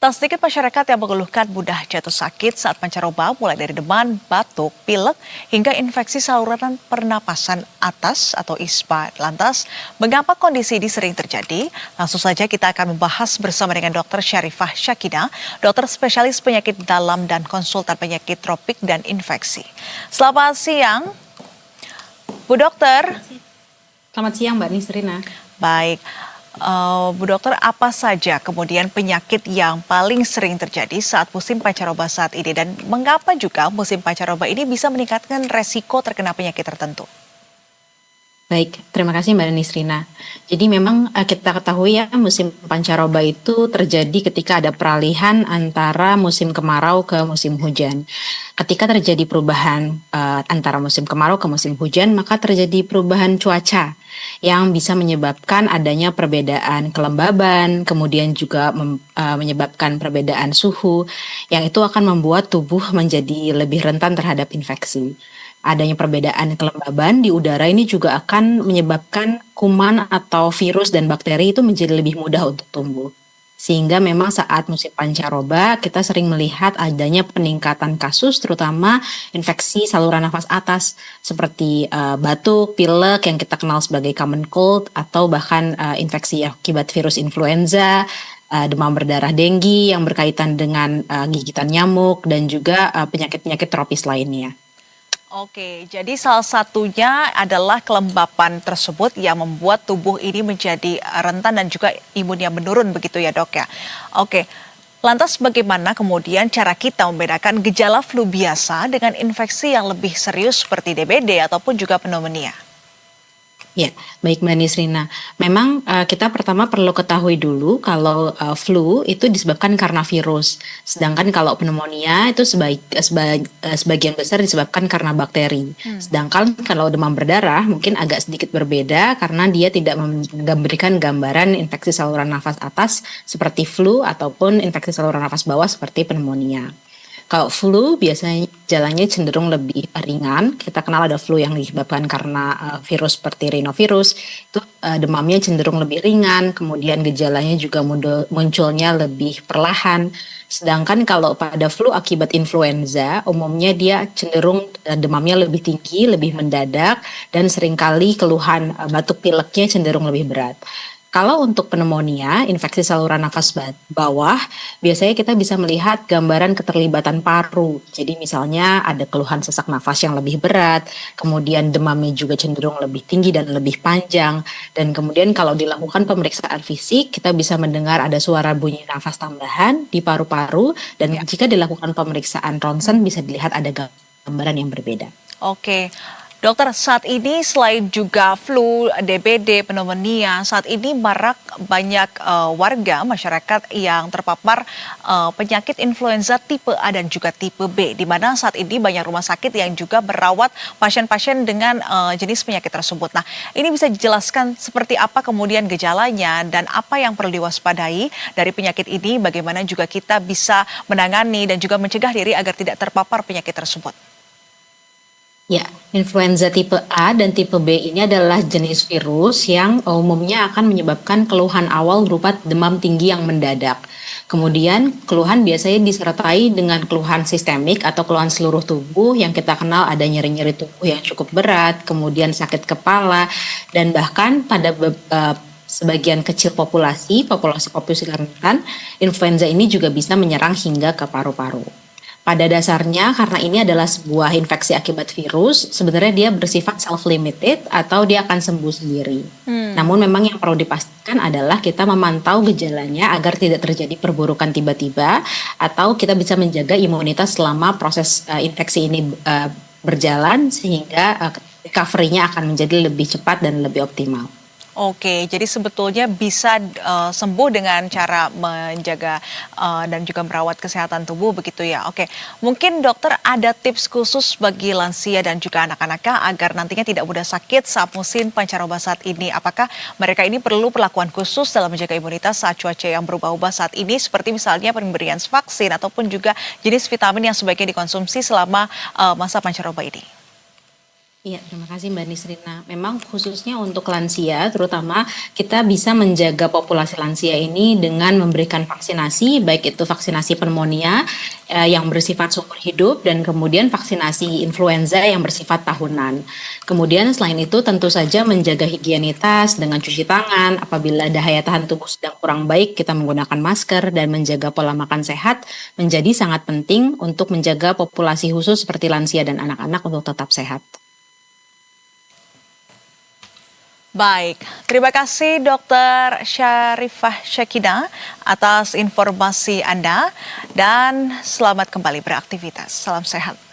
Tak sedikit masyarakat yang mengeluhkan mudah jatuh sakit saat pancaroba mulai dari demam, batuk, pilek, hingga infeksi saluran pernapasan atas atau ISPA. Lantas, mengapa kondisi ini sering terjadi? Langsung saja kita akan membahas bersama dengan Dr. Syarifah Syakina, dokter spesialis penyakit dalam dan konsultan penyakit tropik dan infeksi. Selamat siang, Bu Dokter. Selamat siang Mbak Nisrina. Baik. Bu Dokter, apa saja kemudian penyakit yang paling sering terjadi saat musim pancaroba saat ini dan mengapa juga musim pancaroba ini bisa meningkatkan resiko terkena penyakit tertentu? Baik, terima kasih Mbak Nisrina. Jadi memang kita ketahui ya musim pancaroba itu terjadi ketika ada peralihan antara musim kemarau ke musim hujan. Ketika terjadi perubahan antara musim kemarau ke musim hujan, maka terjadi perubahan cuaca yang bisa menyebabkan adanya perbedaan kelembaban, kemudian juga menyebabkan perbedaan suhu, yang itu akan membuat tubuh menjadi lebih rentan terhadap infeksi. Adanya perbedaan kelembaban di udara ini juga akan menyebabkan kuman atau virus dan bakteri itu menjadi lebih mudah untuk tumbuh. Sehingga memang saat musim pancaroba kita sering melihat adanya peningkatan kasus terutama infeksi saluran nafas atas seperti batuk, pilek yang kita kenal sebagai common cold atau bahkan infeksi akibat virus influenza, demam berdarah denggi yang berkaitan dengan gigitan nyamuk dan juga penyakit-penyakit tropis lainnya. Oke, jadi salah satunya adalah kelembapan tersebut yang membuat tubuh ini menjadi rentan dan juga imunnya menurun begitu ya dok ya. Oke, lantas bagaimana kemudian cara kita membedakan gejala flu biasa dengan infeksi yang lebih serius seperti DBD ataupun juga pneumonia? Ya, baik Mbak Nisrina. Memang kita pertama perlu ketahui dulu kalau flu itu disebabkan karena virus. Sedangkan kalau pneumonia itu sebagian besar disebabkan karena bakteri. Sedangkan kalau demam berdarah mungkin agak sedikit berbeda karena dia tidak memberikan gambaran infeksi saluran nafas atas seperti flu ataupun infeksi saluran nafas bawah seperti pneumonia. Kalau flu biasanya jalannya cenderung lebih ringan. Kita kenal ada flu yang disebabkan karena virus seperti rhinovirus. Itu demamnya cenderung lebih ringan, kemudian gejalanya juga munculnya lebih perlahan. Sedangkan kalau pada flu akibat influenza, umumnya dia cenderung demamnya lebih tinggi, lebih mendadak, dan seringkali keluhan batuk pileknya cenderung lebih berat. Kalau untuk pneumonia, infeksi saluran nafas bawah, biasanya kita bisa melihat gambaran keterlibatan paru. Jadi misalnya ada keluhan sesak nafas yang lebih berat, kemudian demamnya juga cenderung lebih tinggi dan lebih panjang. Dan kemudian kalau dilakukan pemeriksaan fisik, kita bisa mendengar ada suara bunyi nafas tambahan di paru-paru. Dan jika dilakukan pemeriksaan ronsen bisa dilihat ada gambaran yang berbeda. Oke. Dokter, saat ini selain juga flu, DBD, pneumonia, saat ini marak banyak warga masyarakat yang terpapar penyakit influenza tipe A dan juga tipe B, di mana saat ini banyak rumah sakit yang juga merawat pasien-pasien dengan jenis penyakit tersebut. Nah, ini bisa dijelaskan seperti apa kemudian gejalanya dan apa yang perlu diwaspadai dari penyakit ini, bagaimana juga kita bisa menangani dan juga mencegah diri agar tidak terpapar penyakit tersebut. Ya, influenza tipe A dan tipe B ini adalah jenis virus yang umumnya akan menyebabkan keluhan awal berupa demam tinggi yang mendadak. Kemudian keluhan biasanya disertai dengan keluhan sistemik atau keluhan seluruh tubuh yang kita kenal ada nyeri-nyeri tubuh yang cukup berat, kemudian sakit kepala, dan bahkan pada sebagian kecil populasi rentan, influenza ini juga bisa menyerang hingga ke paru-paru. Pada dasarnya karena ini adalah sebuah infeksi akibat virus, sebenarnya dia bersifat self-limited atau dia akan sembuh sendiri. Namun memang yang perlu dipastikan adalah kita memantau gejalanya agar tidak terjadi perburukan tiba-tiba atau kita bisa menjaga imunitas selama proses infeksi ini berjalan sehingga recovery-nya akan menjadi lebih cepat dan lebih optimal. Oke, jadi sebetulnya bisa sembuh dengan cara menjaga dan juga merawat kesehatan tubuh begitu ya. Oke, mungkin dokter ada tips khusus bagi lansia dan juga anak-anak agar nantinya tidak mudah sakit saat musim pancaroba saat ini. Apakah mereka ini perlu perlakuan khusus dalam menjaga imunitas saat cuaca yang berubah-ubah saat ini, seperti misalnya pemberian vaksin ataupun juga jenis vitamin yang sebaiknya dikonsumsi selama masa pancaroba ini? Iya, terima kasih Mbak Nisrina. Memang khususnya untuk lansia, terutama kita bisa menjaga populasi lansia ini dengan memberikan vaksinasi, baik itu vaksinasi pneumonia yang bersifat seumur hidup dan kemudian vaksinasi influenza yang bersifat tahunan. Kemudian selain itu tentu saja menjaga higienitas dengan cuci tangan, apabila daya tahan tubuh sedang kurang baik kita menggunakan masker dan menjaga pola makan sehat menjadi sangat penting untuk menjaga populasi khusus seperti lansia dan anak-anak untuk tetap sehat. Baik, terima kasih Dokter Syarifah Syakina atas informasi Anda dan selamat kembali beraktivitas. Salam sehat.